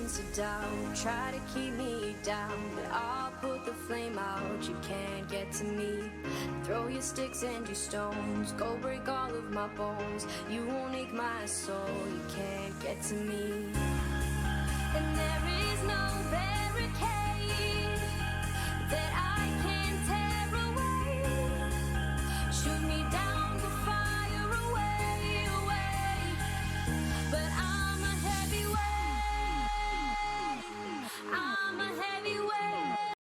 mountains of doubt try to keep me down, but I'll put the flame out. You can't get to me. Throw your sticks and your stones, go break all of my bones. You won't ache my soul. You can't get to me. And there is no barricade that I can tear away. Shoot me down to fire away, away. But I'm a heavyweight. I'm a heavyweight.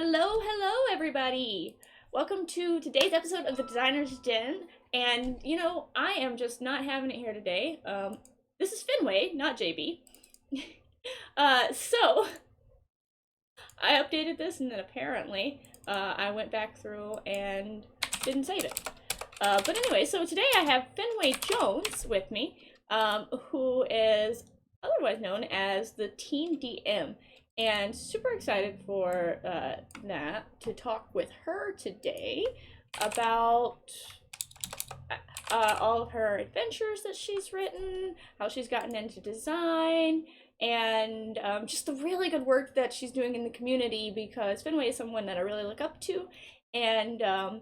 Hello, everybody. Welcome to today's episode of the Designer's Den. And I am just not having it here today. This is Fenway, not JB. So I updated this, and then apparently I went back through and didn't save it. But anyway, so today I have Fenway Jones with me, who is otherwise known as the Team DM, and super excited for Nat to talk with her today about all of her adventures that she's written, how she's gotten into design, and just the really good work that she's doing in the community, because Fenway is someone that I really look up to. And I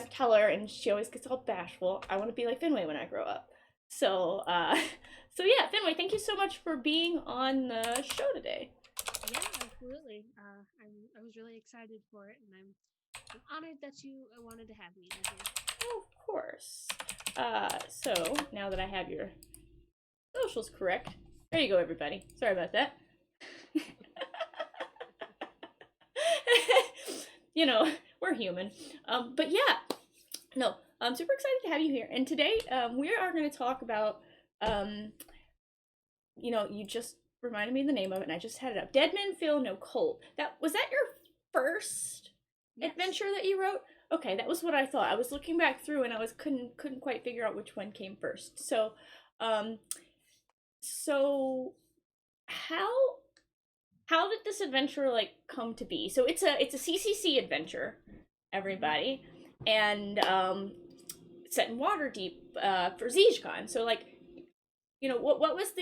tell her, and she always gets all bashful, I want to be like Fenway when I grow up. So, so yeah, Fenway, thank you so much for being on the show today. Yeah, absolutely. I was really excited for it, and I'm honored that you wanted to have me here. Oh, of course. So now that I have your socials correct, there you go, everybody. Sorry about that. We're human. But yeah, no, I'm super excited to have you here. And today, we are going to talk about, you just reminded me of the name of it, and I just had it up. Dead Men Feel No Cold. Was that your first Yes. adventure that you wrote? Okay, that was what I thought. I was looking back through, and I was couldn't quite figure out which one came first. Um, so how how did this adventure come to be? So it's a CCC adventure, everybody, and set in Waterdeep for ZegeCon. So what was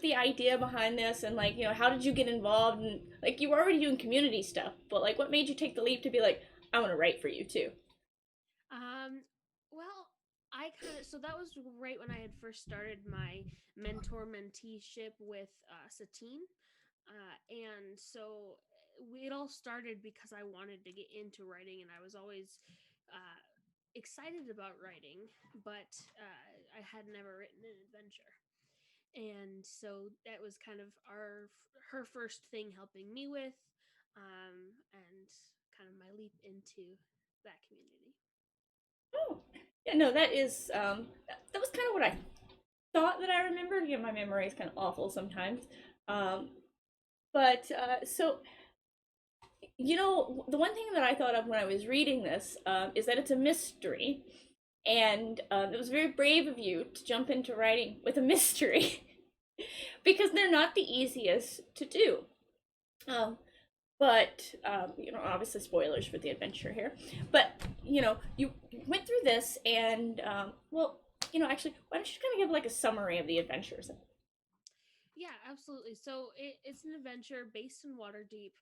the idea behind this, and how did you get involved? And you were already doing community stuff, but what made you take the leap to be like, I want to write for you too? Um. Well, I kind of that was right when I had first started my mentor menteeship with Satine, and so it all started because I wanted to get into writing, and I was always uh, excited about writing, but I had never written an adventure. And so that was kind of her first thing helping me with, and kind of my leap into that community. Oh, yeah, no, that was kind of what I thought that I remembered. My memory is kind of awful sometimes. Um, but so the one thing that I thought of when I was reading this is that it's a mystery, and it was very brave of you to jump into writing with a mystery because they're not the easiest to do. Um, but obviously spoilers for the adventure here. But you went through this, and actually, why don't you kind of give a summary of the adventures? Yeah, absolutely. So it's an adventure based in Waterdeep.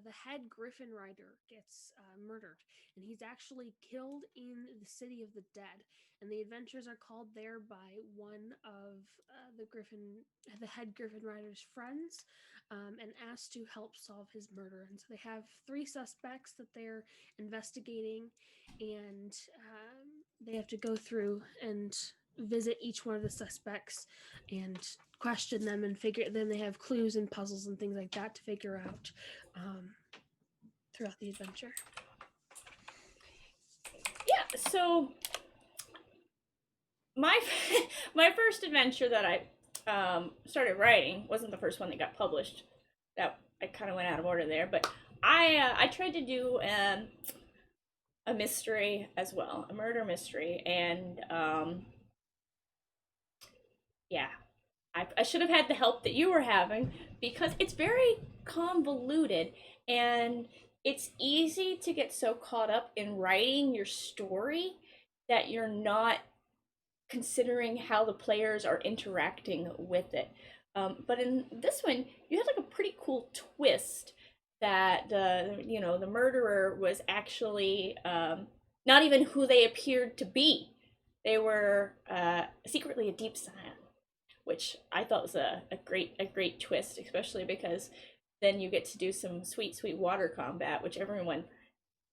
The head Griffin Rider gets murdered, and he's actually killed in the City of the Dead. And the adventures are called there by one of the head Griffin Rider's friends, and asked to help solve his murder. And so they have three suspects that they're investigating, and they have to go through and visit each one of the suspects and question them and figure. Then they have clues and puzzles and things like that to figure out throughout the adventure. Yeah. So my my first adventure that I started writing wasn't the first one that got published. That I kind of went out of order there, but I tried to do a mystery as well, a murder mystery, and yeah, I should have had the help that you were having, because it's very convoluted, and it's easy to get so caught up in writing your story that you're not considering how the players are interacting with it. But in this one, you had a pretty cool twist that the murderer was actually not even who they appeared to be. They were secretly a deep scion, which I thought was a great twist, especially because then you get to do some sweet water combat, which everyone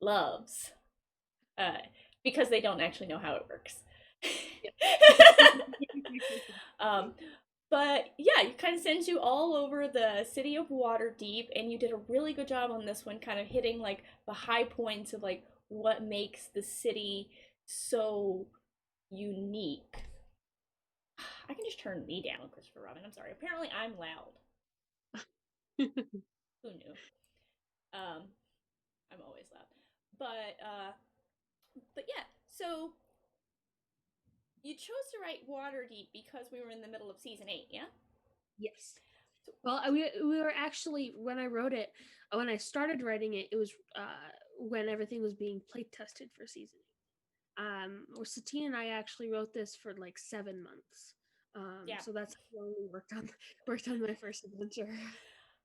loves, uh, because they don't actually know how it works. um, But yeah, it kind of sends you all over the city of Waterdeep, and you did a really good job on this one, kind of hitting like the high points of like what makes the city so unique. I can just turn me down, Christopher Robin. I'm sorry. Apparently, I'm loud. Who knew? Um, I'm always loud. But yeah. So you chose to write Waterdeep because we were in the middle of season 8, yeah? Yes. Well, we were actually, when I wrote it, when I started writing it, it was when everything was being play tested for season 8. Where Satine and I actually wrote this for like 7 months. Yeah. So that's how long we worked on my first adventure.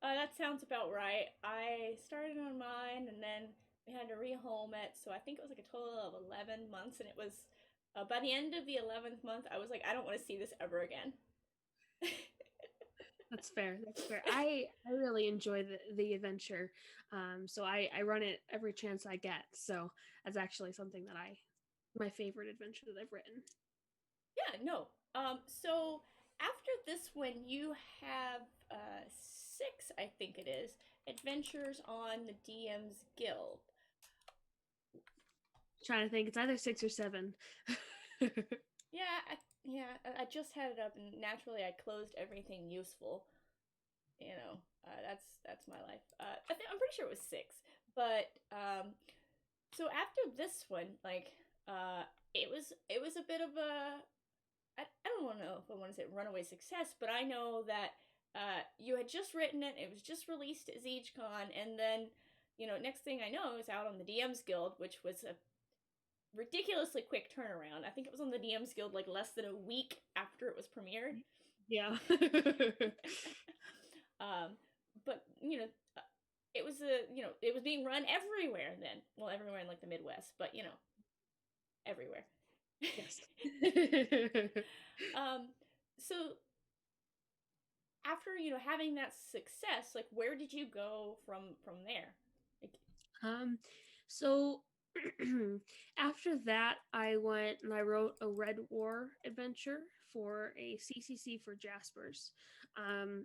That sounds about right. I started on mine, and then we had to rehome it. So I think it was like a total of 11 months, and it was by the end of the 11th month, I was like, I don't want to see this ever again. That's fair. That's fair. I really enjoy the adventure. So I run it every chance I get. So that's actually something that my favorite adventure that I've written. Yeah, no. So after this one, you have six, I think it is, adventures on the DM's Guild. Trying to think, it's either 6 or 7. I just had it up, and naturally, I closed everything useful. You know, that's my life. I'm pretty sure it was six, but so after this one, like, it was a bit of a I don't want to know if I want to say runaway success, but I know that you had just written it. It was just released at ZegeCon, and then next thing I know, it's out on the DM's Guild, which was a ridiculously quick turnaround. I think it was on the DM's Guild like less than a week after it was premiered. Yeah. um, but it was it was being run everywhere then. Well, everywhere in like the Midwest, but everywhere. Yes. um, so after having that success, like where did you go from there? Like, um so after that I went and I wrote a Red War adventure for a CCC for Jaspers. And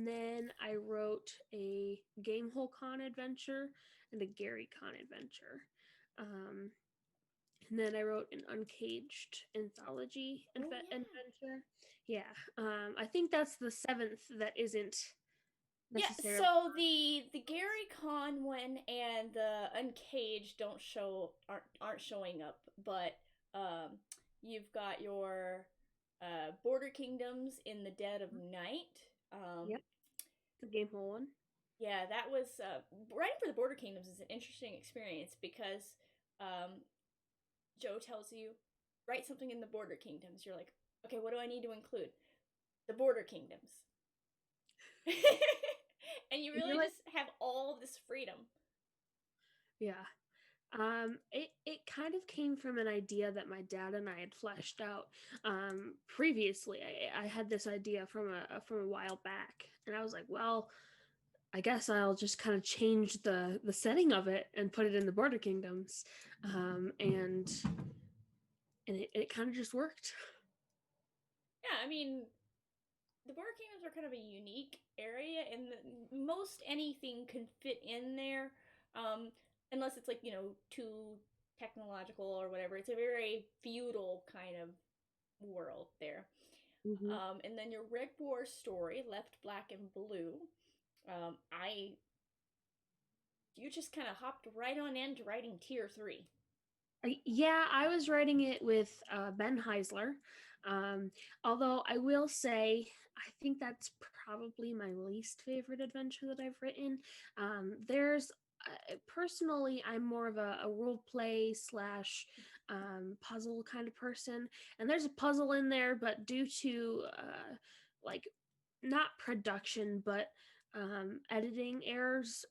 then I wrote a Gamehole Con adventure and a Gary Con adventure. Um, and then I wrote an Uncaged anthology yeah. adventure. Yeah, I think that's the 7th that isn't Yeah, necessarily. so the Gary Con one and the Uncaged aren't showing up, but you've got your Border Kingdoms in the Dead of Night. Yep, the Gamehole one. Yeah, that was writing for the Border Kingdoms is an interesting experience because um, Joe tells you write something in the Border Kingdoms. You're like, okay, what do I need to include? The Border Kingdoms. And you And really you're like, just have all of this freedom. yeah. It kind of came from an idea that my dad and I had fleshed out previously. I had this idea from a while back, and I was like, well, I guess I'll just kind of change the setting of it and put it in the Border Kingdoms, and it kind of just worked. Yeah, I mean, the Border Kingdoms are kind of a unique area, and most anything can fit in there, um, unless it's like too technological or whatever. It's a very feudal kind of world there. Mm-hmm. And then your Red War story, Left Black and Blue. I You just kind of hopped right on into writing tier 3. Yeah, I was writing it with Ben Heisler. Although I will say, I think that's probably my least favorite adventure that I've written. There's personally, I'm more of a role play slash puzzle kind of person, and there's a puzzle in there, but due to like not production, but editing errors.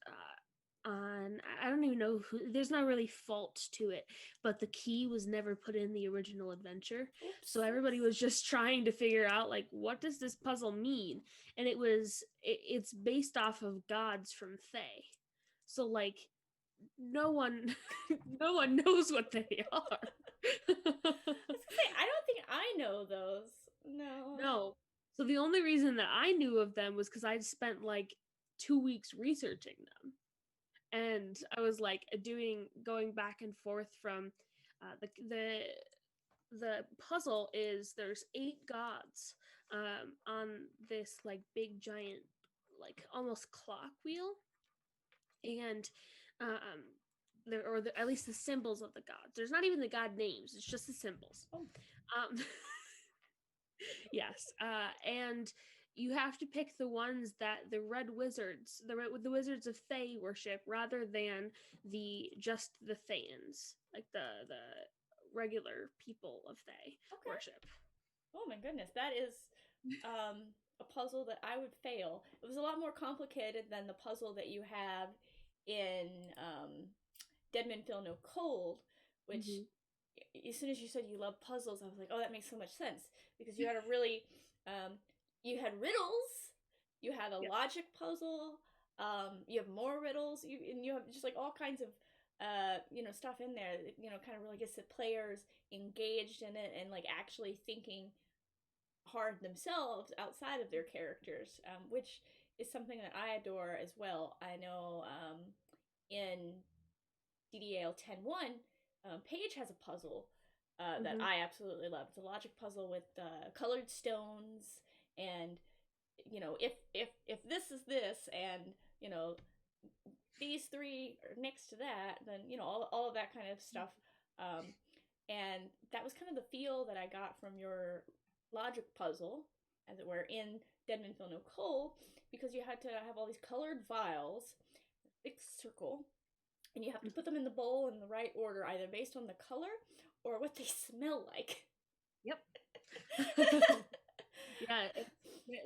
On I don't even know who, there's not really fault to it, but the key was never put in the original adventure. Oops. So everybody was just trying to figure out like what does this puzzle mean? And it's based off of gods from Thay. So like no one no one knows what they are. I was gonna say, I don't think I know those. No. No. So the only reason that I knew of them was because I'd spent like 2 weeks researching them, and I was like going back and forth from the puzzle is there's 8 gods on this like big giant like almost clock wheel, and at least the symbols of the gods. There's not even the god names; it's just the symbols. Oh. Yes, and you have to pick the ones that the red wizards, the wizards of Thay worship, rather than just the Thayans, like the regular people of Thay worship. Oh my goodness, that is a puzzle that I would fail. It was a lot more complicated than the puzzle that you have in Dead Men Feel No Cold, which as soon as you said you love puzzles, I was like, oh, that makes so much sense, because you had a really you had riddles, you had a logic puzzle, you have more riddles, and you have just like all kinds of stuff in there that, kind of really gets the players engaged in it and like actually thinking hard themselves outside of their characters, which is something that I adore as well. I know in DDAL 10.1, Paige has a puzzle that I absolutely love. It's a logic puzzle with colored stones, and if this is this, and these three are next to that, then all of that kind of stuff. And that was kind of the feel that I got from your logic puzzle, as it were, in Dead Men Feel No Cold, because you had to have all these colored vials, big circle, and you have to put them in the bowl in the right order, either based on the color or what they smell like. Yep. Yeah,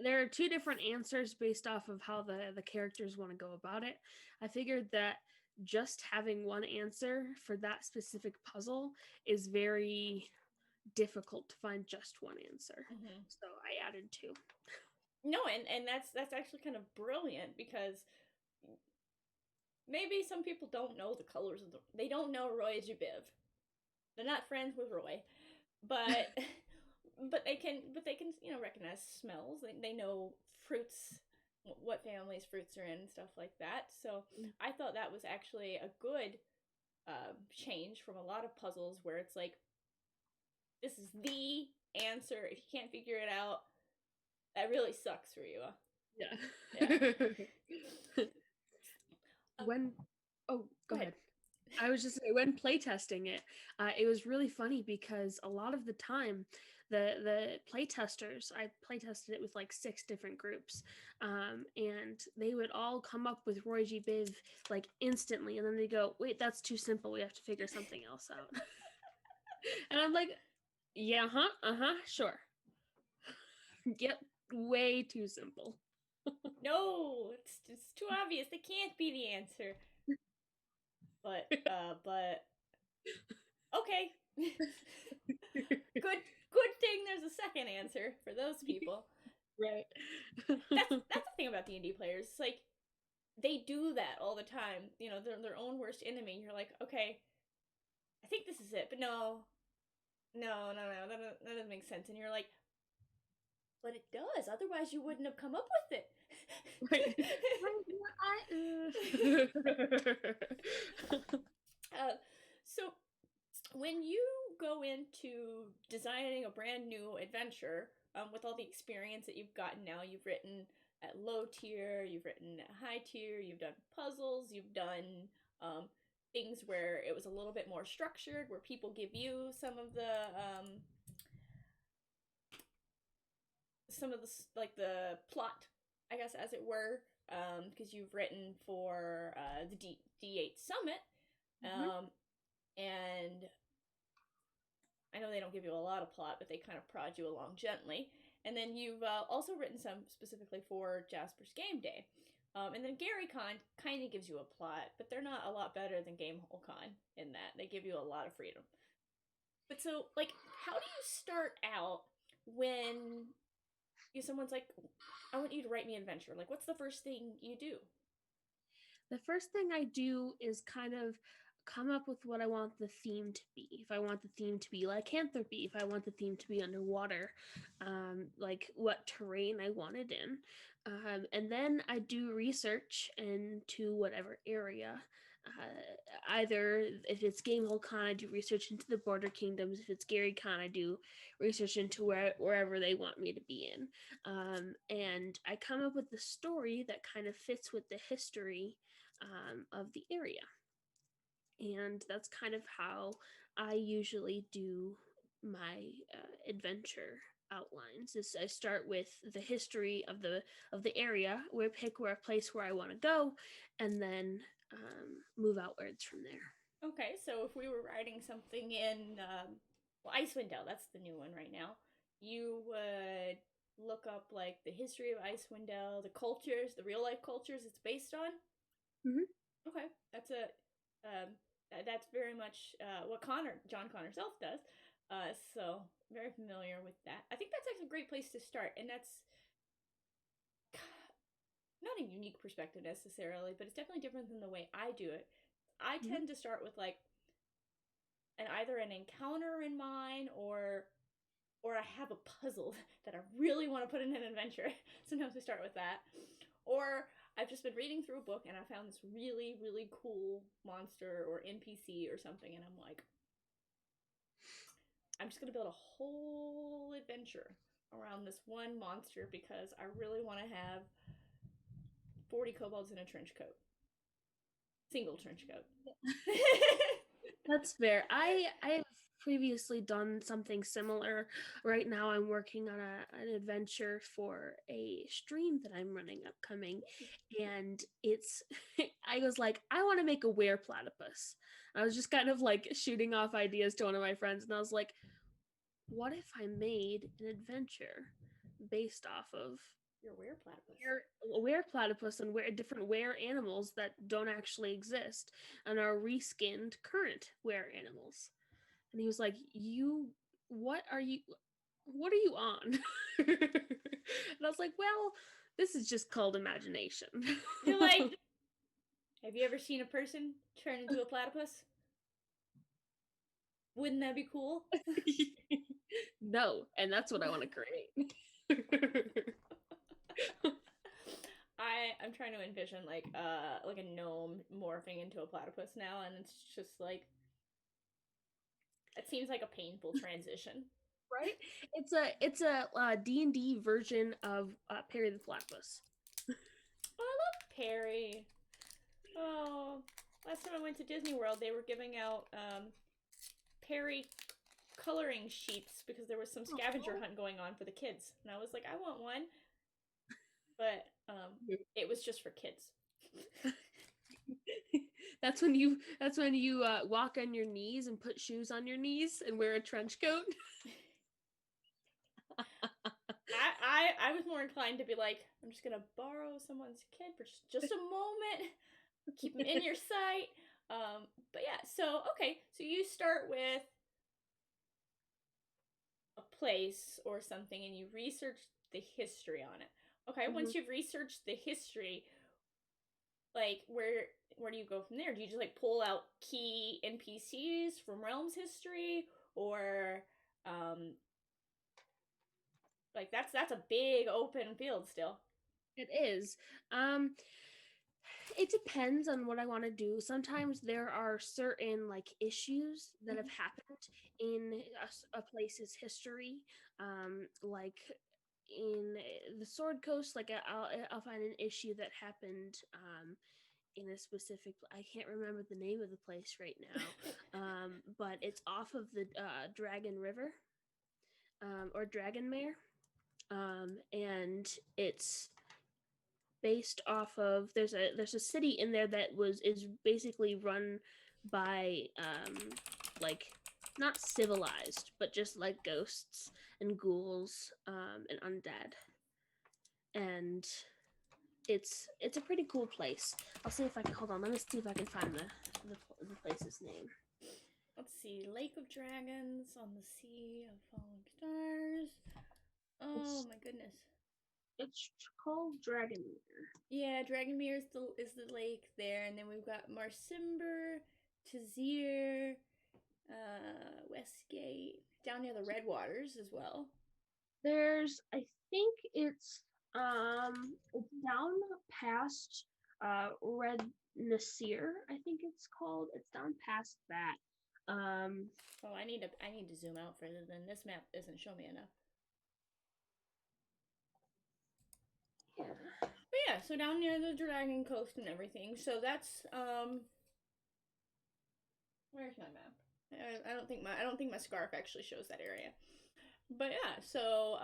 there are 2 different answers based off of how the characters want to go about it. I figured that just having one answer for that specific puzzle is very difficult to find just one answer. So I added 2. No, and that's actually kind of brilliant, because maybe some people don't know the colors of they don't know Roy Jubiv. They're not friends with Roy, but but they can recognize smells. They know fruits, what family's fruits are in, and stuff like that. So I thought that was actually a good change from a lot of puzzles where it's like, this is the answer. If you can't figure it out, that really sucks for you. Yeah. Go ahead. I was just saying, when playtesting it, it was really funny because a lot of the time, the playtesters, I playtested it with like 6 different groups, and they would all come up with Roy G. Biv like instantly, and then they go, "Wait, that's too simple. We have to figure something else out." And I'm like, "Yeah, sure. Yep, way too simple." No, it's too obvious. They can't be the answer. But okay. Good thing there's a second answer for those people. Right. That's the thing about D&D players. It's like, they do that all the time. They're their own worst enemy. You're like, okay, I think this is it, but no, that doesn't make sense. And you're like, but it does. Otherwise, you wouldn't have come up with it. Right. So when you go into designing a brand new adventure, with all the experience that you've gotten now, you've written at low tier, you've written at high tier, you've done puzzles, you've done things where it was a little bit more structured, where people give you some of the like the plot, I guess, as it were, because you've written for the D8 Summit, and I know they don't give you a lot of plot, but they kind of prod you along gently. And then you've also written some specifically for Jasper's Game Day. And then Gary Con kind of gives you a plot, but they're not a lot better than Gamehole Con in that. They give you a lot of freedom. But so, like, how do you start out when someone's like, I want you to write me an adventure? Like, what's the first thing you do? The first thing I do is kind of come up with what I want the theme to be. If I want the theme to be lycanthropy, if I want the theme to be underwater, like what terrain I want it in. And then I do research into whatever area. Either if it's Gamehole Con, I do research into the Border Kingdoms. If it's Gary Con, I do research into wherever they want me to be in. And I come up with the story that kind of fits with the history of the area. And that's kind of how I usually do my adventure outlines. Is I start with the history of the area, where pick where a place where I want to go, and then move outwards from there. Okay, so if we were writing something in, well, Icewind Dale, that's the new one right now. You would look up like the history of Icewind Dale, the cultures, the real life cultures it's based on. Mm-hmm. Okay, that's very much what John Connor self does. So very familiar with that. I think that's like a great place to start, and that's not a unique perspective necessarily, but it's definitely different than the way I do it. I tend to start with like either an encounter in mind or I have a puzzle that I really want to put in an adventure. Sometimes I start with that. Or I've just been reading through a book and I found this really, really cool monster or NPC or something, and I'm like, I'm just gonna build a whole adventure around this one monster because I really want to have 40 kobolds in a trench coat. Single trench coat. That's fair. I've previously done something similar. Right now I'm working on an adventure for a stream that I'm running upcoming, and it's I was like, I want to make a were platypus. I was just kind of like shooting off ideas to one of my friends, and I was like, what if I made an adventure based off of Your were platypus. were platypus and different were animals that don't actually exist and are reskinned current were animals? And he was like, "You, what are you? What are you on?" And I was like, "Well, this is just called imagination." You're like, have you ever seen a person turn into a platypus? Wouldn't that be cool? No, and that's what I want to create. I'm trying to envision like a gnome morphing into a platypus now, and it's just like it seems like a painful transition. Right? It's a D&D version of Perry the Platypus. Oh, I love Perry. Oh, last time I went to Disney World, they were giving out Perry coloring sheets because there was some scavenger hunt going on for the kids, and I was like, I want one, but it was just for kids. That's when you walk on your knees and put shoes on your knees and wear a trench coat. I was more inclined to be like, I'm just gonna borrow someone's kid for just a moment, keep them in your sight. But yeah, so okay, so you start with a place or something and you research the history on it. Okay, once you've researched the history, like where do you go from there? Do you just like pull out key NPCs from Realm's history, or like that's a big open field still? It is. It depends on what I want to do. Sometimes there are certain like issues that have happened in a place's history, like in the Sword Coast. Like I'll find an issue that happened in a specific. I can't remember the name of the place right now, but it's off of the Dragon River, or Dragonmere, and it's based off of there's a city in there that is basically run by like not civilized but just like ghosts and ghouls and undead, and it's a pretty cool place. I'll see if I can hold on. Let me see if I can find the place's name. Let's see. Lake of Dragons on the Sea of Falling Stars. Oh my goodness. It's called Dragonmere. Yeah, Dragonmere is the lake there, and then we've got Marsimber, Tazir, Westgate, down near the Redwaters as well. There's, I think it's down past Red Nasir, I think it's called. It's down past that. Oh, I need to zoom out further than this map doesn't show me enough. Yeah. But yeah, so down near the Dragon Coast and everything. So that's where's my map? I don't think my scarf actually shows that area. But yeah, so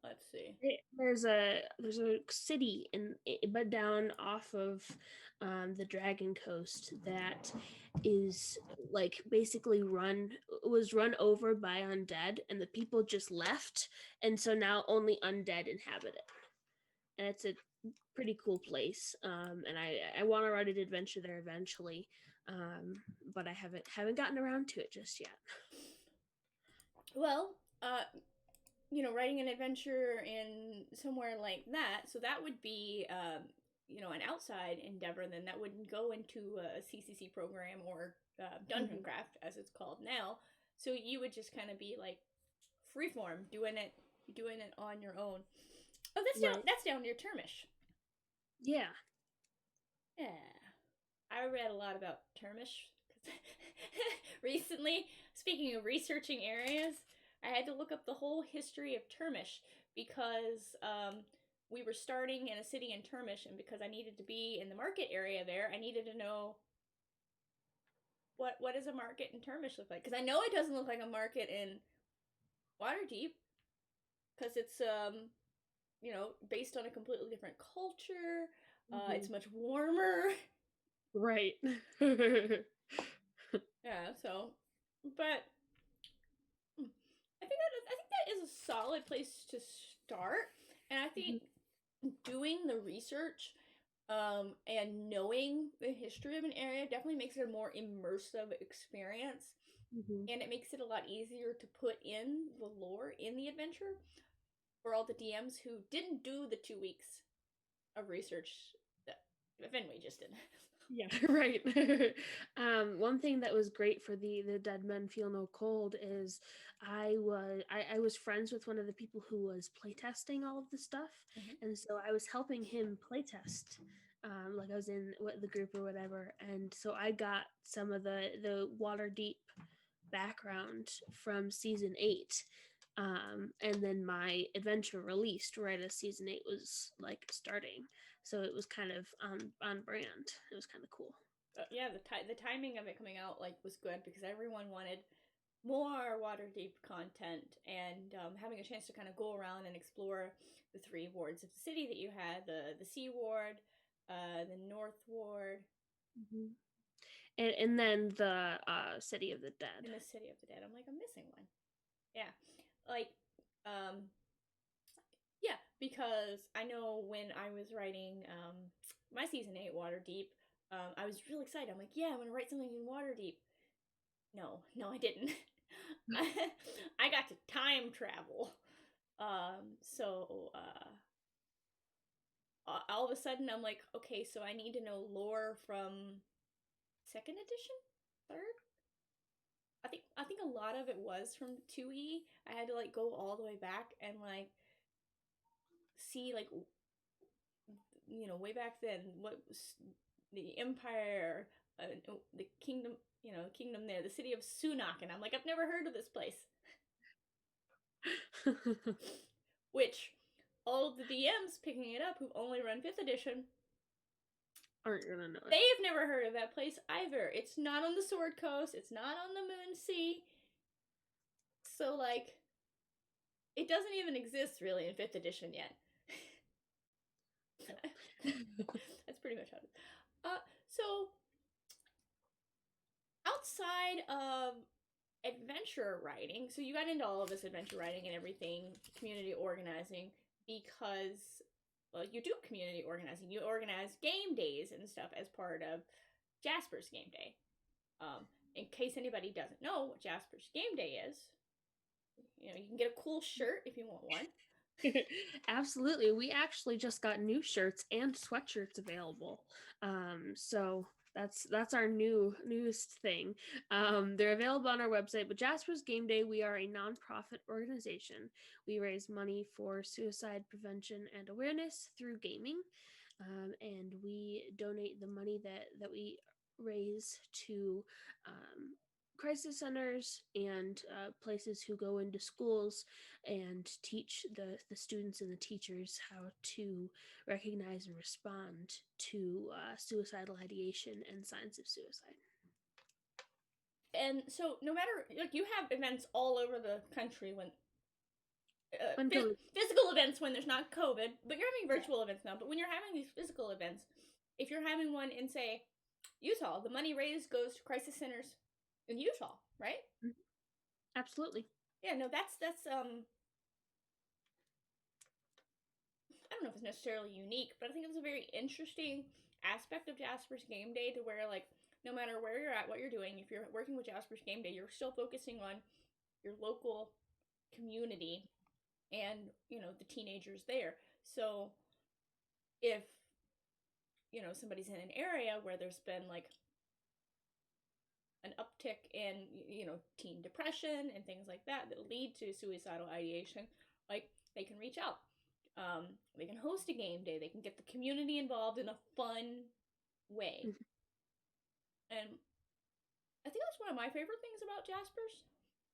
let's see. There's a city but down off of the Dragon Coast that is like basically run over by undead, and the people just left, and so now only undead inhabit it, and it's a pretty cool place. And I want to write an adventure there eventually, but I haven't gotten around to it just yet. Well, writing an adventure in somewhere like that, so that would be an outside endeavor. Then that wouldn't go into a CCC program or dungeon craft as it's called now. So you would just kind of be like freeform, doing it on your own. Oh, that's down near Termish. Yeah. Yeah. I read a lot about Termish recently. Speaking of researching areas, I had to look up the whole history of Termish because we were starting in a city in Termish, and because I needed to be in the market area there, I needed to know what does a market in Termish look like? Because I know it doesn't look like a market in Waterdeep because it's based on a completely different culture. It's much warmer. Right. Yeah. So, but I think that is a solid place to start, and I think doing the research and knowing the history of an area definitely makes it a more immersive experience, and it makes it a lot easier to put in the lore in the adventure for all the DMs who didn't do the 2 weeks of research that Fenway just did. Yeah, right. One thing that was great for the Dead Men Feel No Cold is I was friends with one of the people who was playtesting all of the stuff, and so I was helping him playtest. Like I was in the group or whatever, and so I got some of the Waterdeep background from season 8. And then my adventure released right as season 8 was like starting, so it was kind of on brand. It was kind of cool. Yeah, the timing of it coming out was good because everyone wanted more Waterdeep content, and having a chance to kind of go around and explore the 3 wards of the city that you had, the Sea Ward, the North Ward, and then the City of the Dead. and the City of the Dead. I'm like, I'm missing one. Yeah, like yeah, because I know when I was writing my season 8 Waterdeep, I was real excited. I'm like, yeah, I'm gonna write something in Waterdeep. No, I didn't. I got to time travel. So all of a sudden I'm like, okay, so I need to know lore from 2nd edition, 3rd. I think a lot of it was from 2E. I had to go all the way back and see way back then what was the Empire, the kingdom, kingdom there, the city of Sunak, and I'm like, I've never heard of this place. Which all of the DMs picking it up who've only run 5th edition aren't gonna know it. They've never heard of that place either. It's not on the Sword Coast. It's not on the Moon Sea. So it doesn't even exist really in 5th edition yet. That's pretty much how it is. So outside of adventure writing, so you got into all of this adventure writing and everything, community organizing, because you do community organizing. You organize game days and stuff as part of Jasper's Game Day. In case anybody doesn't know what Jasper's Game Day is, you can get a cool shirt if you want one. Absolutely. We actually just got new shirts and sweatshirts available. So That's our newest thing. They're available on our website. But Jasper's Game Day, we are a nonprofit organization. We raise money for suicide prevention and awareness through gaming, and we donate the money that we raise to crisis centers and places who go into schools and teach the students and the teachers how to recognize and respond to suicidal ideation and signs of suicide. And so, no matter, like, you have events all over the country when physical events when there's not COVID, but you're having virtual events now. But when you're having these physical events, if you're having one in, say, Utah, the money raised goes to crisis centers in Utah, right? Mm-hmm. Absolutely. Yeah, no, that's I don't know if it's necessarily unique, but I think it's a very interesting aspect of Jasper's Game Day, to where, like, no matter where you're at, what you're doing, if you're working with Jasper's Game Day, you're still focusing on your local community and, you know, the teenagers there. So if, you know, somebody's in an area where there's been, like, an uptick in, you know, teen depression and things like that that lead to suicidal ideation, like, they can reach out. They can host a game day. They can get the community involved in a fun way. Mm-hmm. And I think that's one of my favorite things about Jasper's,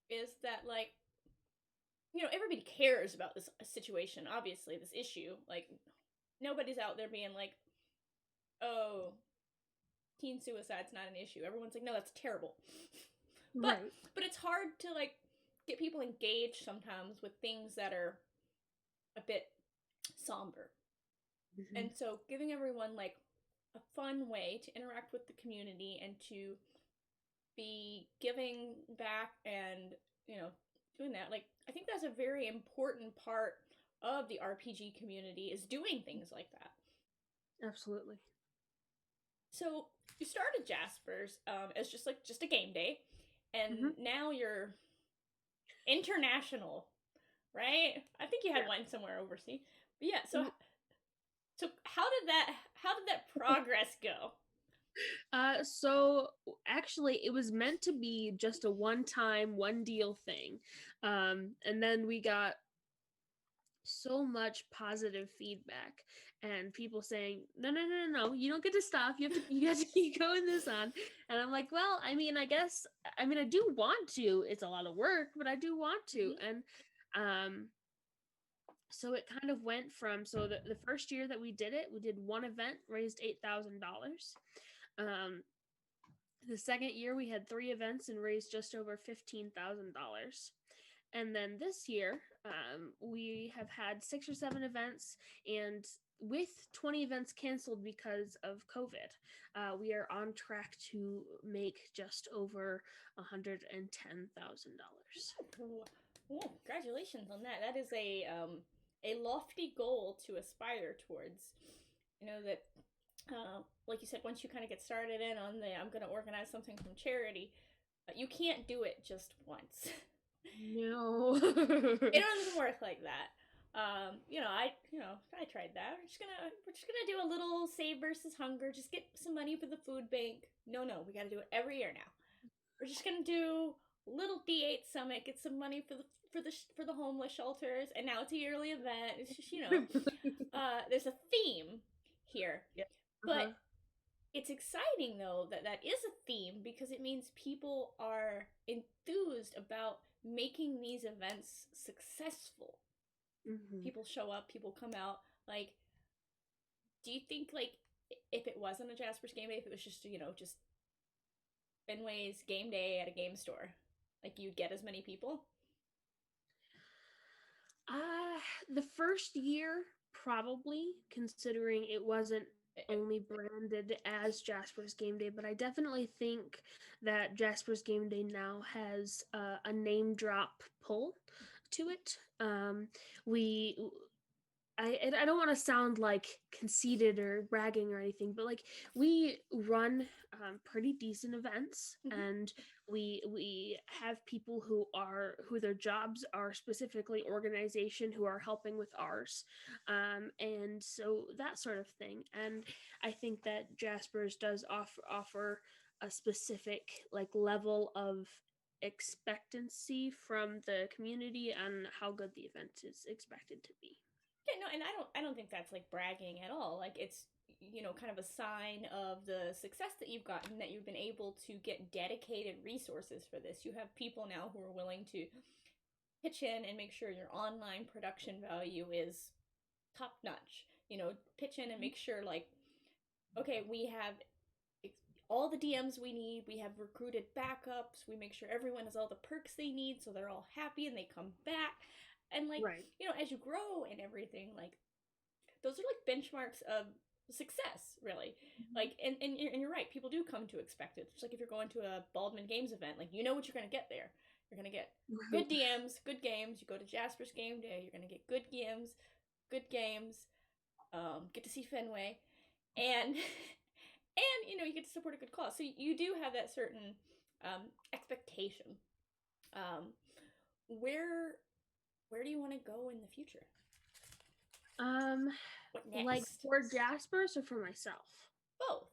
is that, like, you know, everybody cares about this situation, obviously, this issue. Like, nobody's out there being like, oh, teen suicide's not an issue. Everyone's like, no, that's terrible. But it's hard to, like, get people engaged sometimes with things that are a bit somber. Mm-hmm. And so giving everyone, like, a fun way to interact with the community and to be giving back and, you know, doing that, like, I think that's a very important part of the RPG community, is doing things like that. Absolutely. So you started Jasper's as just a game day, and mm-hmm. now you're international, right? I think you had one somewhere overseas. But yeah, so how did that progress go? So actually it was meant to be just a one-time, one deal thing. And then we got so much positive feedback and people saying, no, you don't get to stop. You have to keep going this on. And I'm like, well, I mean, I do want to. It's a lot of work, but I do want to. Mm-hmm. And so it kind of went from, so the first year that we did it, we did one event, raised $8,000. The second year we had 3 events and raised just over $15,000. And then this year, we have had 6 or 7 events, and with 20 events canceled because of COVID, we are on track to make just over $110,000. Oh, congratulations on that. That is a lofty goal to aspire towards. You know, that, like you said, once you kind of get started in on the, I'm going to organize something from charity, you can't do it just once. No. It doesn't work like that. I tried that. We're just gonna do a little Save versus Hunger. Just get some money for the food bank. No, we got to do it every year now. We're just gonna do a little D8 summit. Get some money for the homeless shelters. And now it's a yearly event. It's just, you know, there's a theme here. Yeah. But it's exciting though that is a theme, because it means people are enthused about making these events successful. Mm-hmm. People show up, people come out. Like, do you think, like, if it wasn't a Jasper's Game Day, if it was just, you know, just Fenway's Game Day at a game store, like, you'd get as many people? The first year, probably, considering it wasn't only branded as Jasper's Game Day, but I definitely think that Jasper's Game Day now has a name drop pull to it. I don't want to sound like conceited or bragging or anything, but like we run pretty decent events, and we have people who their jobs are specifically organization who are helping with ours, and so that sort of thing. And I think that Jaspers does offer a specific like level of expectancy from the community on how good the event is expected to be. Yeah, no, and I don't think that's like bragging at all. Like it's kind of a sign of the success that you've gotten, that you've been able to get dedicated resources for this. You have people now who are willing to pitch in and make sure your online production value is top notch. Pitch in and make sure like, okay, we have all the DMs we need. We have recruited backups. We make sure everyone has all the perks they need so they're all happy and they come back. And like, Right. as you grow and everything, like those are like benchmarks of success, really. Like, and you're right, people do come to expect it. Just like if you're going to a Baldwin Games event, like you know what you're gonna get there. You're gonna get good DMs, good games. You go to Jasper's game day, you're gonna get good DMs, good games. Get to see Fenway, and you get to support a good cause. So you do have that certain expectation. Um, where do you want to go in the future? What next? Like for Jaspers or for myself? Both.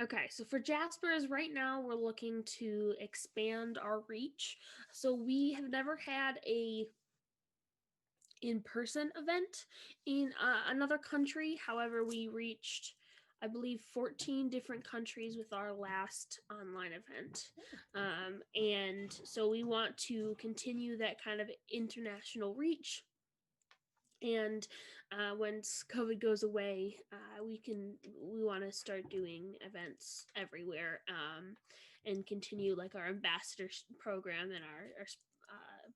Okay, so for Jaspers, right now we're looking to expand our reach. So we have never had a in-person event in another country. However, we reached, I believe, 14 different countries with our last online event. And so we want to continue that kind of international reach. And once COVID goes away, we want to start doing events everywhere, and continue like our ambassador program and our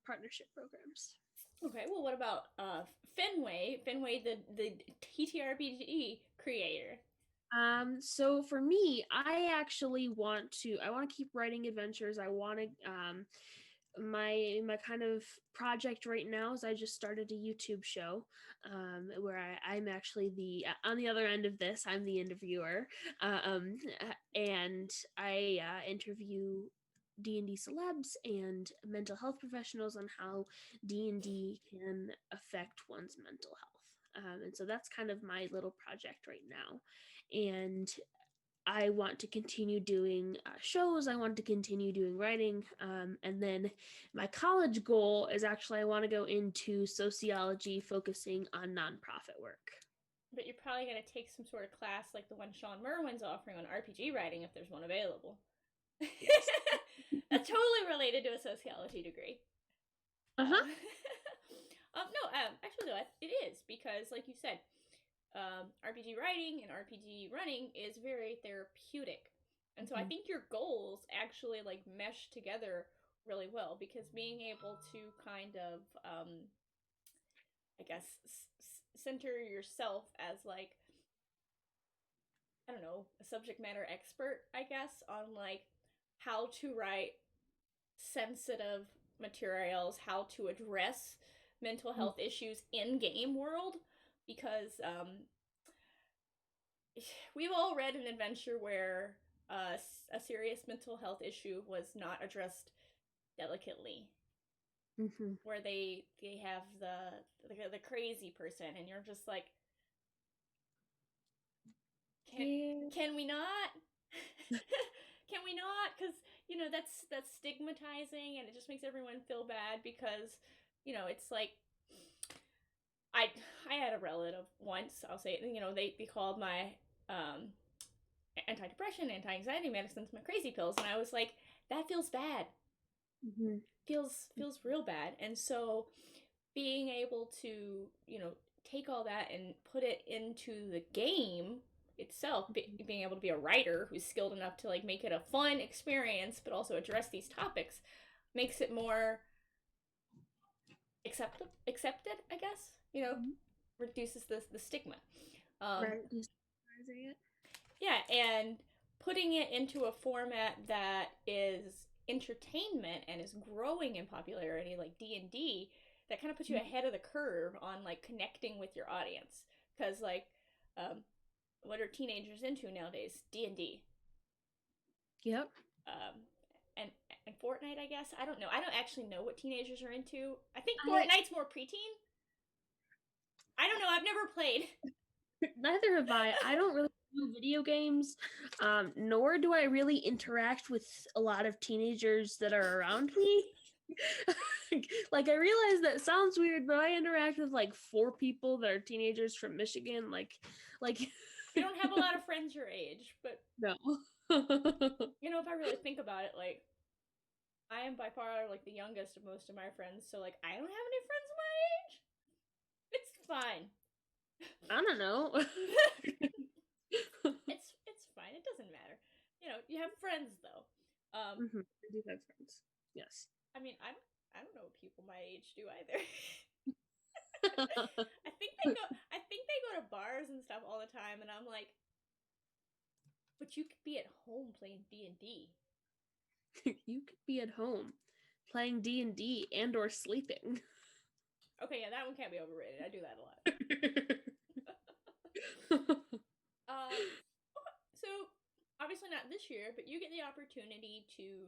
partnership programs. Okay, well, what about Fenway, the TTRPG creator? So for me, I want to keep writing adventures. I want to my kind of project right now is I just started a YouTube show, where I'm actually the on the other end of this. I'm the interviewer, and I interview D&D celebs and mental health professionals on how D&D can affect one's mental health. And so that's kind of my little project right now. And I want to continue doing shows. I want to continue doing writing. And then my college goal is actually I want to go into sociology, focusing on nonprofit work. But you're probably going to take some sort of class like the one Sean Merwin's offering on RPG writing if there's one available. Yes. That's totally related to a sociology degree. Uh-huh. No, actually, it is, because, like you said, RPG writing and RPG running is very therapeutic. And so I think your goals actually like mesh together really well, because being able to kind of, I guess, center yourself as like, I don't know, a subject matter expert, I guess, on like how to write sensitive materials, how to address mental health issues in game world, because we've all read an adventure where a serious mental health issue was not addressed delicately, where they have the crazy person, and you're just like, can we not? Can we not? Because that's stigmatizing, and it just makes everyone feel bad, because it's like, I had a relative once, I'll say, they called my antidepressant, anti-anxiety medicines my crazy pills, and I was like, that feels bad. Feels real bad. And so being able to take all that and put it into the game itself, being able to be a writer who's skilled enough to like make it a fun experience but also address these topics, makes it more accepted, I guess. Reduces the stigma. Right. Yeah, and putting it into a format that is entertainment and is growing in popularity, like D&D, that kind of puts you ahead of the curve on like connecting with your audience. Because like, what are teenagers into nowadays? D&D. Yep. Um, and and Fortnite, I guess. I don't know. I don't actually know what teenagers are into. I think I Fortnite's more preteen. I don't know. I've never played. Neither have I. I don't really do video games, nor do I really interact with a lot of teenagers that are around me. Like, I realize that sounds weird, but I interact with like 4 people that are teenagers from Michigan. Like You don't have a lot of friends your age, but no. you know, if I really think about it, like I am by far like the youngest of most of my friends, so like I don't have any friends my age. It's fine. I don't know. It's fine. It doesn't matter. You know, you have friends though. I do have friends. Yes. I mean, I don't know what people my age do either. I think they go to bars and stuff all the time, and I'm like, but you could be at home playing D&D. You could be at home playing D&D and or sleeping. Okay, yeah, that one can't be overrated. I do that a lot. So obviously not this year, but you get the opportunity to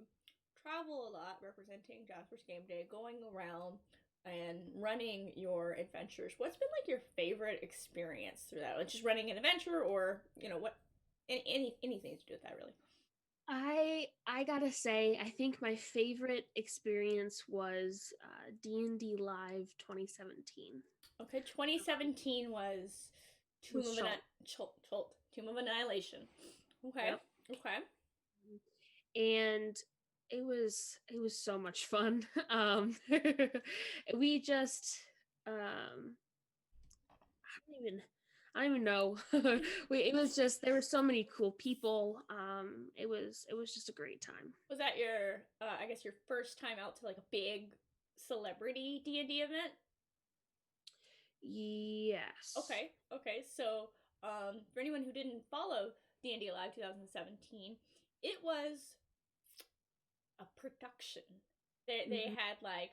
travel a lot representing Jasper's Game Day, going around and running your adventures. What's been like your favorite experience through that? Like just running an adventure, or you know what, anything to do with that really. I gotta say, I think my favorite experience was D&D Live 2017. Okay, 2017 was Tomb of Tomb of Annihilation. Okay, Yep. okay. And it was so much fun. We just I don't even know. It was just there were so many cool people. It was just a great time. Was that your, I guess your first time out to like a big celebrity D&D event? Yes. Okay, okay. So, for anyone who didn't follow D&D Live 2017, it was a production. They Mhm. had like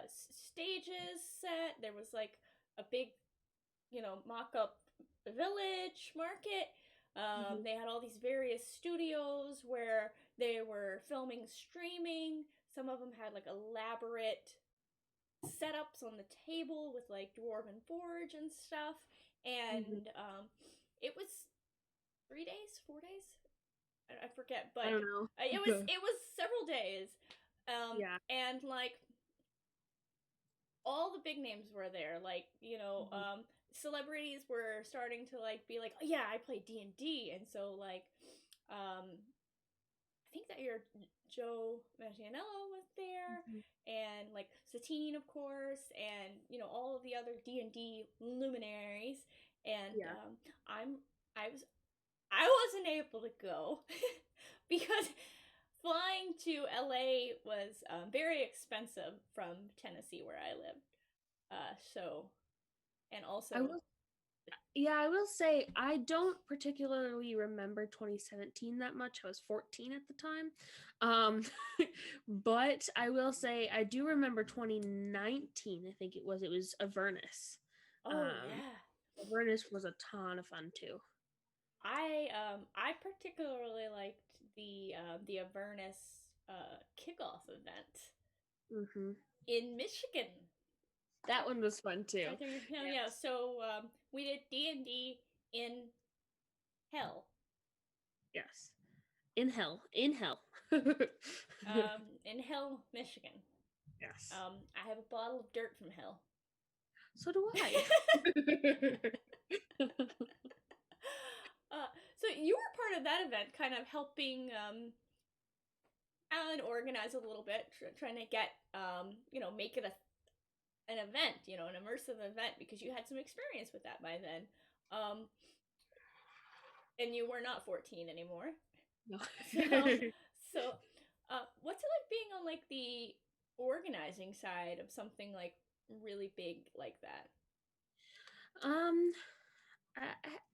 stages set. There was like a big, you know, mock up village market. Mhm. They had all these various studios where they were filming, streaming. Some of them had like elaborate setups on the table with like dwarven forge and stuff. Mhm. And it was 3 days, 4 days, I forget, I but don't know. it was several days. Yeah. And like all the big names were there, like you know, Mhm. celebrities were starting to like be like, oh yeah, I play D&D. And so like I think that year Joe Manganiello was there, Mhm. and like Satine, of course, and you know all of the other D&D luminaries. And Yeah. I was I wasn't able to go because flying to LA was very expensive from Tennessee, where I lived. So, and I also, will Yeah, I will say I don't particularly remember 2017 that much. I was 14 at the time. Um, but I will say I do remember 2019, I think it was Avernus. oh Um, yeah, Avernus was a ton of fun too. I particularly liked the Avernus kickoff event Hmm. in Michigan. That one was fun too. Right there, yeah. Yes. So we did D&D in hell, Yes. In hell. In hell. in Hell, Michigan. Yes. I have a bottle of dirt from hell. So do I. So you were part of that event, kind of helping Alan organize a little bit, trying to get you know, make it an event, you know, an immersive event, because you had some experience with that by then, um, and you were not 14 anymore. No. So so what's it like being on like the organizing side of something like really big like that? um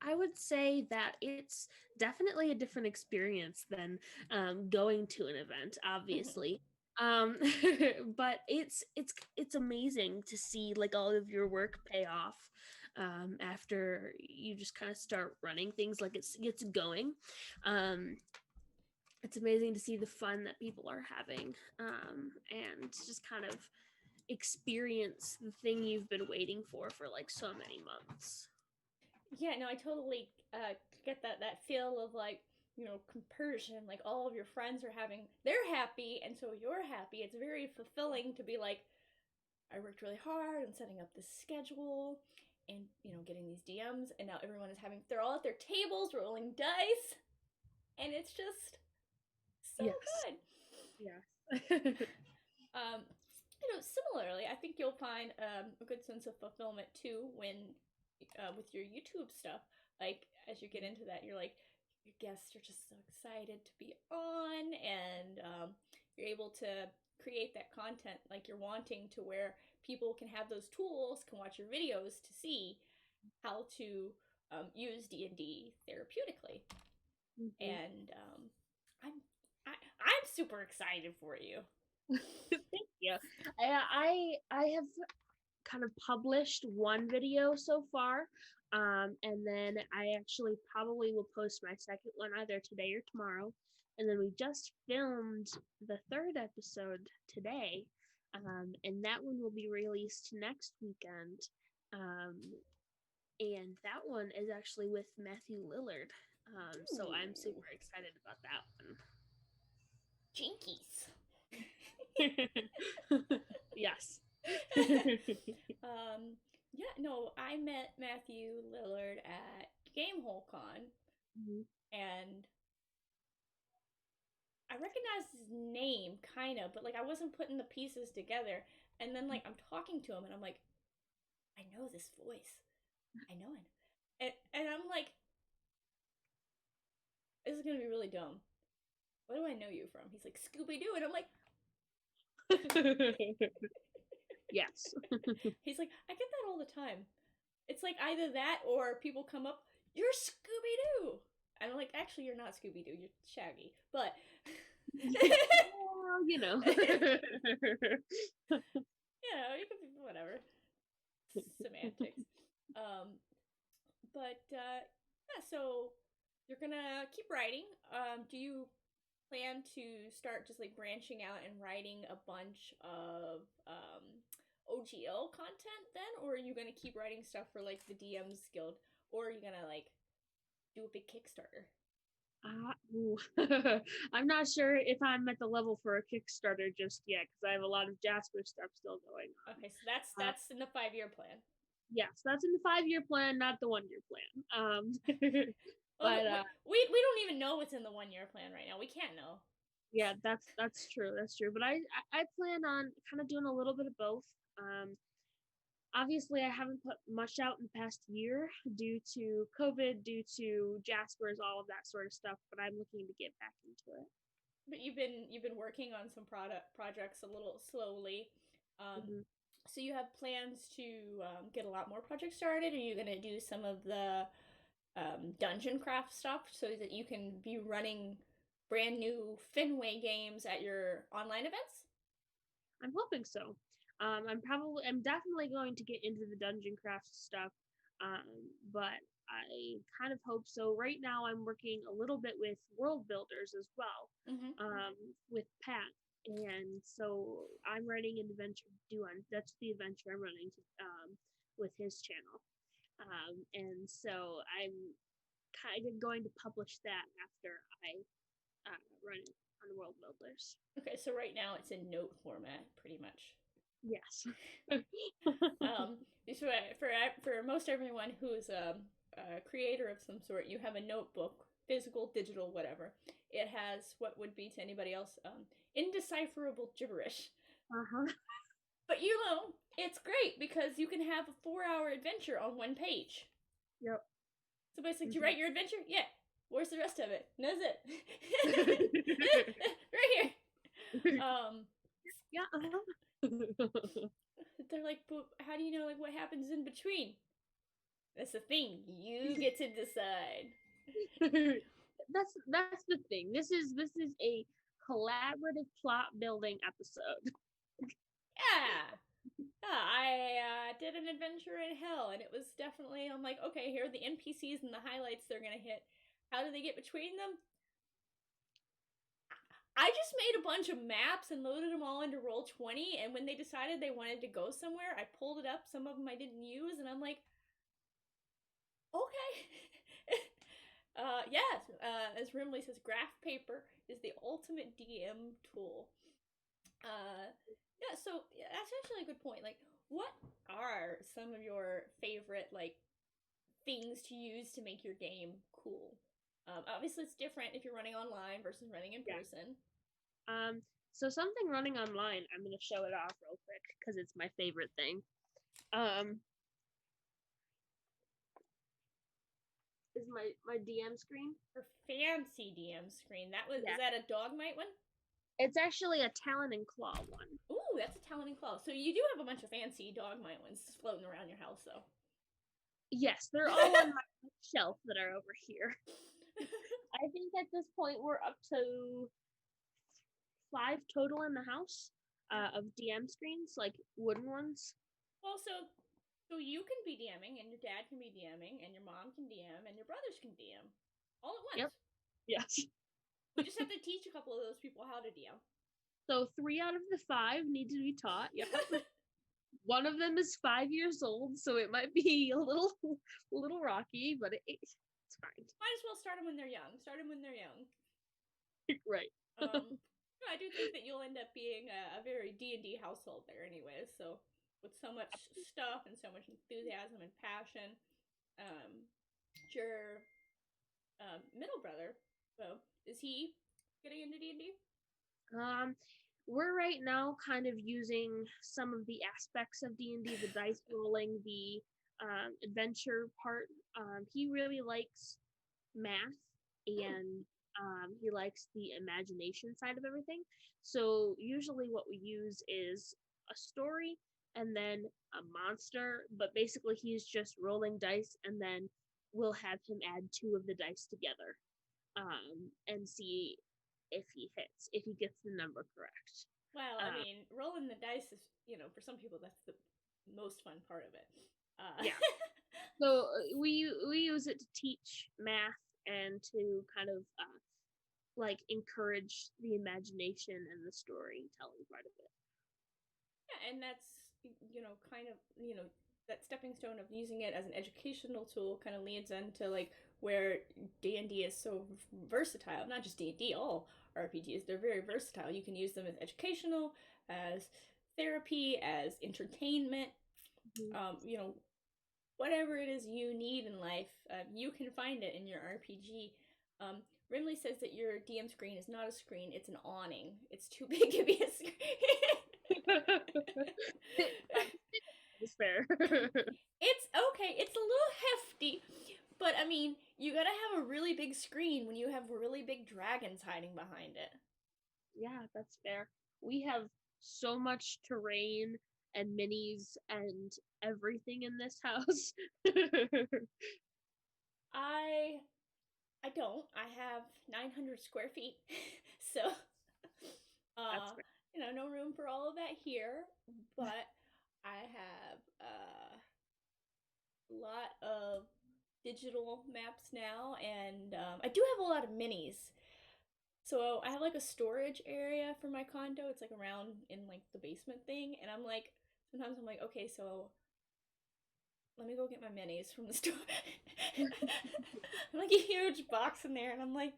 I would say that it's definitely a different experience than going to an event, obviously. Um, but it's amazing to see like all of your work pay off after you just kind of start running things like it gets going. Um, it's amazing to see the fun that people are having and just kind of experience the thing you've been waiting for like so many months. Yeah, no, I totally get that feel of like, compersion. Like all of your friends are they're happy, and so you're happy. It's very fulfilling to be like, I worked really hard on setting up this schedule, and getting these DMs, and now everyone is they're all at their tables rolling dice, and it's just so Yes. good. Yes. Um, similarly, I think you'll find a good sense of fulfillment too when, with your YouTube stuff, like as you get into that, you're like, your guests are just so excited to be on, and you're able to create that content like you're wanting to, where people can have those tools, can watch your videos to see how to use D&D therapeutically, Mhm. and I'm I'm super excited for you. Thank you. I have kind of published one video so far. And then I actually probably will post my second one either today or tomorrow. And then we just filmed the third episode today. And that one will be released next weekend. Um, and that one is actually with Matthew Lillard. So I'm Ooh, super excited about that jinkies. one. Yes. um, yeah, no, I met Matthew Lillard at Gamehole Con, Mhm. and I recognized his name, kind of, but like I wasn't putting the pieces together. And then like I'm talking to him, and I'm like, I know this voice. I know him. And I'm like, this is gonna be really dumb. What do I know you from? He's like, Scooby Doo, and I'm like, Yes. he's like, I get that all the time. It's like either that or people come up, you're Scooby Doo. And I'm like, actually, you're not Scooby Doo, you're Shaggy. But, Well, you know. you can be whatever. Semantics. Um, yeah, so you're gonna keep writing. Do you plan to start just like branching out and writing a bunch of OGL content then, or are you gonna keep writing stuff for like the DMs Guild, or are you gonna like do a big Kickstarter? Ooh. I'm not sure if I'm at the level for a Kickstarter just yet because I have a lot of Jasper stuff still going Okay, so on. that's in the 5 year plan. Yes, that's in the 5 year plan, not the 1 year plan. Well, But we don't even know what's in the 1 year plan right now. We can't know. yeah, that's true. That's true. But I plan on kind of doing a little bit of both. Um, Obviously, I haven't put much out in the past year due to COVID, due to Jaspers, all of that sort of stuff. But I'm looking to get back into it. But you've been working on some product projects a little slowly. Um, Mhm. so you have plans to get a lot more projects started. Are you gonna do some of the dungeon craft stuff so that you can be running brand new Fenway games at your online events? I'm hoping so. I'm definitely going to get into the dungeon craft stuff, but I kind of hope so. Right now, I'm working a little bit with world builders as well, Mm-hmm. with Pat, and so I'm writing an adventure to do on. That's the adventure I'm running with his channel, and so I'm kind of going to publish that after I run it on world builders. Okay, so right now it's in note format, pretty much. Yes. Um, for most everyone who's a creator of some sort, you have a notebook, physical, digital, whatever. It has what would be to anybody else indecipherable gibberish. Uh-huh. But it's great because you can have a 4 hour adventure on one page. Yep. So basically, did you Mhm. write your adventure? Yeah. Where's the rest of it? And that's it. Right here. Yeah. They're like, but how do you know like what happens in between? That's the thing. You get to decide. That's the thing. This is a collaborative plot building episode. Yeah. I did an adventure in hell, and it was definitely, I'm like, okay, here are the NPCs and the highlights they're gonna hit. How do they get between them? I just made a bunch of maps and loaded them all into Roll20, and when they decided they wanted to go somewhere, I pulled it up. Some of them I didn't use, and I'm like, okay. Yes, as Rimley says, graph paper is the ultimate DM tool. Yeah, so yeah, that's actually a good point. Like, what are some of your favorite like things to use to make your game cool? Obviously, it's different if you're running online versus running in Yeah. person. So something running online, I'm gonna show it off real quick because it's my favorite thing. Is my DM screen? Her fancy DM screen. That was Yeah. is that a Dogmite one? It's actually a Talon and Claw one. Ooh, that's a Talon and Claw. So you do have a bunch of fancy Dogmite ones floating around your house, though. Yes, they're all on my shelf that are over here. I think at this point we're up to 5 total in the house of DM screens, like wooden ones. Well, so you can be DMing, and your dad can be DMing, and your mom can DM, and your brothers can DM, all at once. Yep. Yes. We just have to teach a couple of those people how to DM. So 3 out of the 5 need to be taught. Yep. One of them is 5 years old, so it might be a little rocky, but it's fine. Might as well start them when they're young. Start them when they're young. Right. I do think that you'll end up being a very D&D household there anyway, so with so much stuff and so much enthusiasm and passion. Your middle brother, so is he getting into D&D? We're right now kind of using some of the aspects of D&D, the dice rolling, the adventure part. He really likes math and he likes the imagination side of everything. So usually what we use is a story and then a monster, but basically he's just rolling dice and then we'll have him add 2 of the dice together and see if he hits, if he gets the number correct. Well, I mean, rolling the dice is, for some people that's the most fun part of it. Yeah. So we use it to teach math and to kind of like encourage the imagination and the storytelling part of it. Yeah, and that's kind of that stepping stone of using it as an educational tool kind of leads into like where D&D is so versatile. Not just D&D, all RPGs, they're very versatile. You can use them as educational, as therapy, as entertainment. Mm-hmm. Whatever it is you need in life, you can find it in your RPG. Rimley says that your DM screen is not a screen, it's an awning. It's too big to be a screen. It's fair. It's okay, it's a little hefty, but I mean, you gotta have a really big screen when you have really big dragons hiding behind it. Yeah, that's fair. We have so much terrain and minis and everything in this house. I don't. I have 900 square feet, so no room for all of that here. But I have a lot of digital maps now, and I do have a lot of minis. So I have like a storage area for my condo. It's like around in like the basement thing, and sometimes I'm like, okay, so let me go get my minis from the store. Like a huge box in there, and I'm like,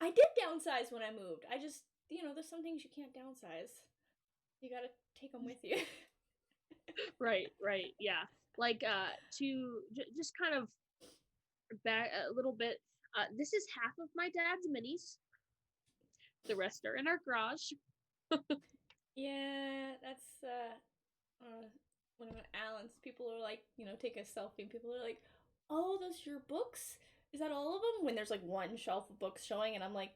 I did downsize when I moved. I just, there's some things you can't downsize. You gotta take them with you. Right, yeah. Like to just kind of back a little bit. This is half of my dad's minis. The rest are in our garage. Yeah, that's one of Alan's. People are like, take a selfie, and people are like, "Oh, those your books? Is that all of them?" When there's like one shelf of books showing, and I'm like,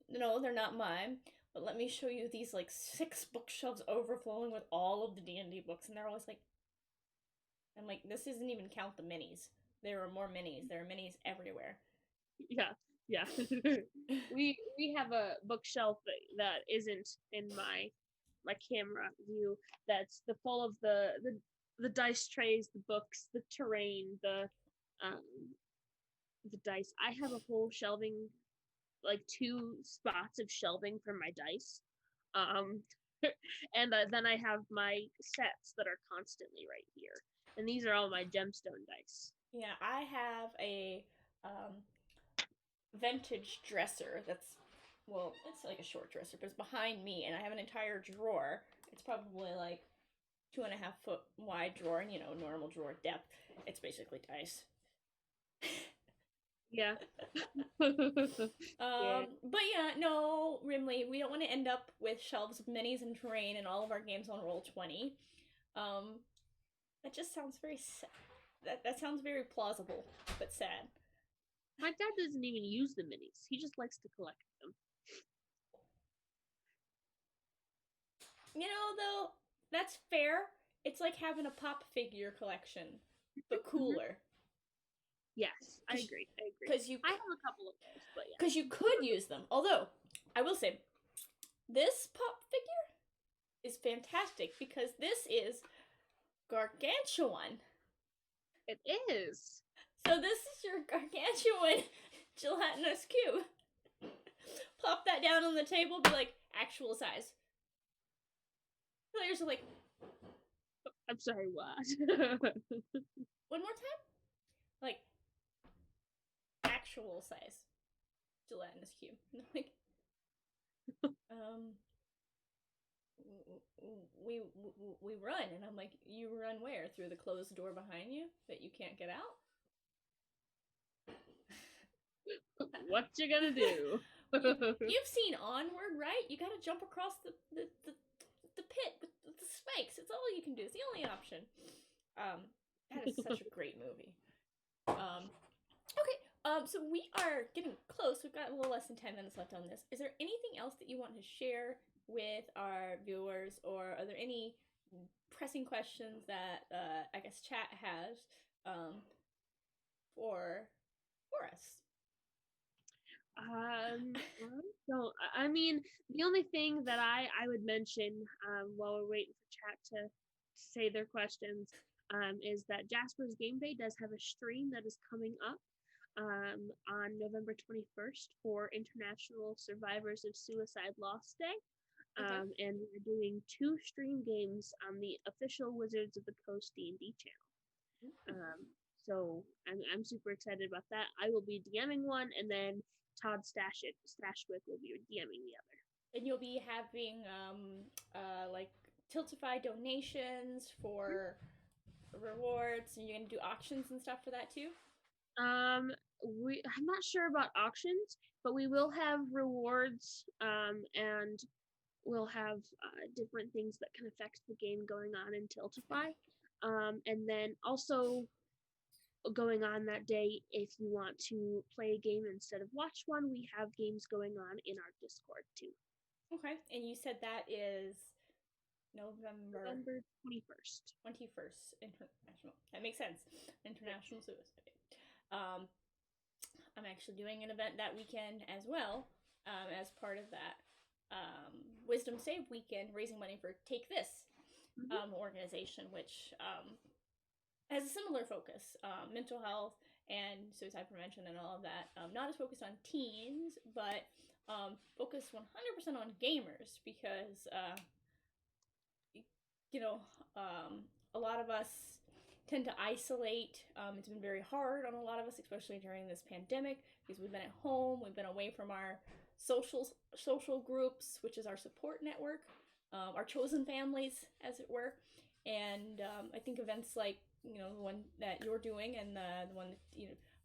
"No, they're not mine. But let me show you these like 6 bookshelves overflowing with all of the D&D books," and they're always like, "I'm like, this doesn't even count the minis. There are more minis. There are minis everywhere." Yeah, Yeah. we have a bookshelf that isn't in my camera view, that's the full of the dice trays, the books, the terrain, um the dice. I have a whole shelving, like two spots of shelving for my dice. Um and then I have my sets that are constantly right here. And these are all my gemstone dice. Yeah, I have a um, vintage dresser that's, well, it's like a short dresser, but it's behind me, and I have an entire drawer. It's probably like 2.5 foot wide drawer, and normal drawer depth. It's basically dice. Yeah. Yeah. But yeah, no, Rimley, we don't want to end up with shelves of minis and terrain and all of our games on Roll20. Um, that just sounds very that sounds very plausible, but sad. My dad doesn't even use the minis. He just likes to collect them. Though, that's fair. It's like having a pop figure collection, but cooler. Yes, I agree. Because I have a couple of those, but yeah. Because you could use them. Although, I will say, this pop figure is fantastic because this is gargantuan. It is. So this is your gargantuan gelatinous cube. Plop that down on the table, be like, actual size. Players are like, I'm sorry, what? one more time? Like, actual size gelatinous cube. Like, we run, and I'm like, you run where? Through the closed door behind you that you can't get out? What you gonna do? You've seen Onward, right? You gotta jump across the pit with the spikes. It's all you can do. It's the only option. That is such a great movie. Okay. So we are getting close. We've got a little less than 10 minutes left on this. Is there anything else that you want to share with our viewers, or are there any pressing questions that I guess chat has for us? So I mean, the only thing that I would mention while we're waiting for chat to say their questions is that Jasper's Game Day does have a stream that is coming up on November 21st for International Survivors of Suicide Loss Day. Okay. And we're doing 2 stream games on the official Wizards of the Coast D&D channel. So I'm super excited about that. I will be DMing one, and then Todd Stashwick will be DMing the other. And you'll be having like Tiltify donations for rewards, and you're gonna do auctions and stuff for that too? I'm not sure about auctions, but we will have rewards, and we'll have different things that can affect the game going on in Tiltify. And then also going on that day, if you want to play a game instead of watch one, we have games going on in our Discord too. Okay. And you said that is November 21st. 21st, international. That makes sense. International Suicide Day. I'm actually doing an event that weekend as well, as part of that Wisdom Save weekend, raising money for Take This organization, which has a similar focus, mental health and suicide prevention and all of that. Not as focused on teens, but focused 100% on gamers, because a lot of us tend to isolate. It's been very hard on a lot of us, especially during this pandemic, because we've been at home, we've been away from our social groups, which is our support network, our chosen families, as it were. And I think events like the one that you're doing, and the one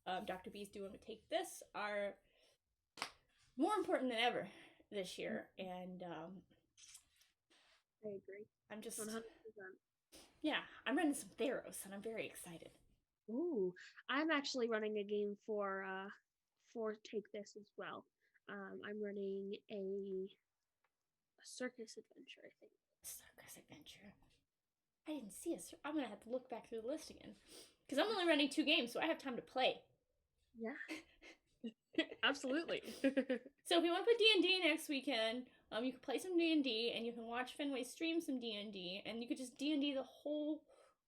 that Dr. B's doing with Take This are more important than ever this year. And I agree. I'm just 100%. Yeah, I'm running some Theros, and I'm very excited. Ooh, I'm actually running a game for Take This as well. I'm running a circus adventure, I think. Circus adventure. I didn't see it. I'm gonna have to look back through the list again, because I'm only running 2 games, so I have time to play. Yeah. Absolutely. So if you want to play D&D next weekend, you can play some D&D, and you can watch Fenway stream some D&D, and you could just D&D the whole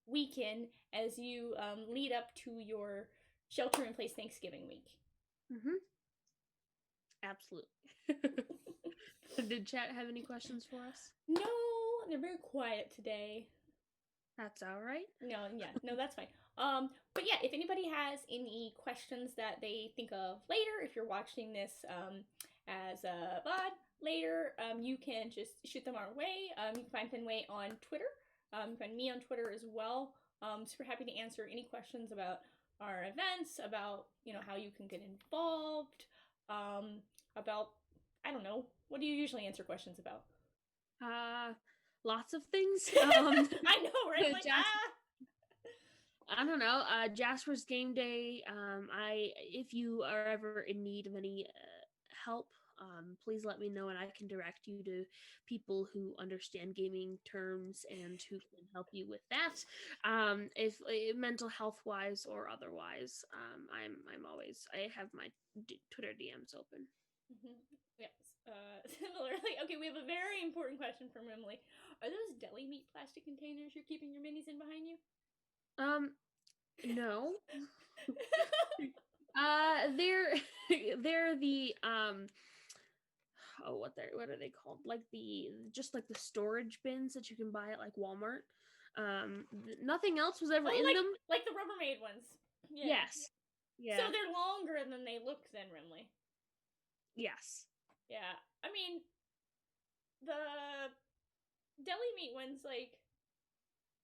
weekend as you lead up to your shelter-in-place Thanksgiving week. Mm-hmm. Absolutely. Did chat have any questions for us? No, they're very quiet today. That's all right. No, that's fine. But yeah, if anybody has any questions that they think of later, if you're watching this as a VOD later, you can just shoot them our way. You can find Fenway on Twitter. You can find me on Twitter as well. Super happy to answer any questions about our events, about how you can get involved, about I don't know. What do you usually answer questions about? Lots of things. I know, right? Like, I don't know. Jasper's Game Day. If you are ever in need of any help, please let me know, and I can direct you to people who understand gaming terms and who can help you with that. If mental health wise or otherwise, I have my Twitter DMs open. Mm-hmm. Yes. Similarly, okay, we have a very important question from Emily. Are those deli meat plastic containers you're keeping your minis in behind you? No. They're the what are they called? Like the storage bins that you can buy at like Walmart. Nothing else was ever in them. Like the Rubbermaid ones. Yeah. Yes. Yeah. So they're longer than they look then, Rimley. Yes. Yeah. I mean, the deli meat ones, like,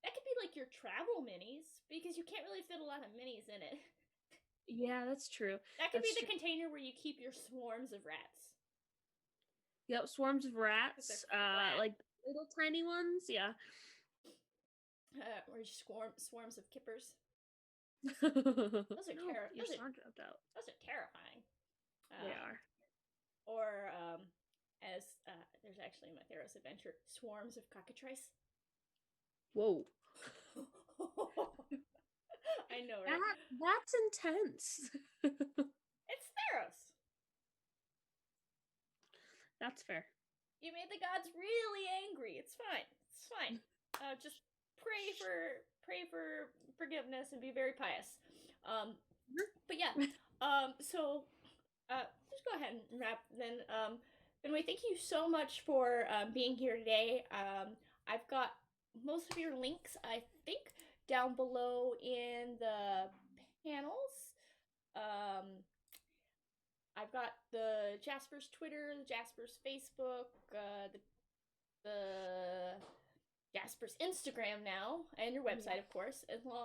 that could be like your travel minis, because you can't really fit a lot of minis in it. Yeah, that's true. That could be the container where you keep your swarms of rats. Yep, swarms of rats. Like little tiny ones, yeah. Or swarms of kippers. Those are Those are terrifying. They are. Or as there's actually in my Theros adventure, swarms of cockatrice. Whoa. I know, right? That's intense. It's Theros. That's fair. You made the gods really angry. It's fine. It's fine. Just pray for forgiveness and be very pious. But yeah. So just go ahead and wrap then. Anyway, thank you so much for being here today. I've got most of your links, I think, down below in the panels. I've got the Jasper's Twitter, the Jasper's Facebook, the Jasper's Instagram now, and your website, of course,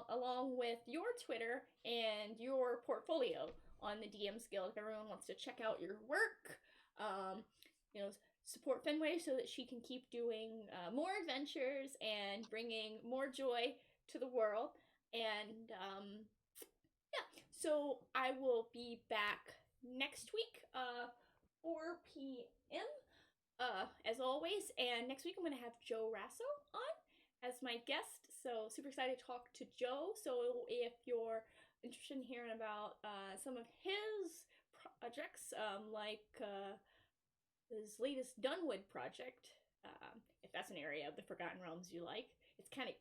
along with your Twitter and your portfolio on the DMs Guild. If everyone wants to check out your work, support Fenway so that she can keep doing more adventures and bringing more joy to the world. And so I will be back next week, 4 p.m. As always. And next week I'm going to have Joe Rasso on as my guest. So super excited to talk to Joe. So if you're interested in hearing about some of his projects, like his latest Dunwood project, if that's an area of the Forgotten Realms you like, it's kind of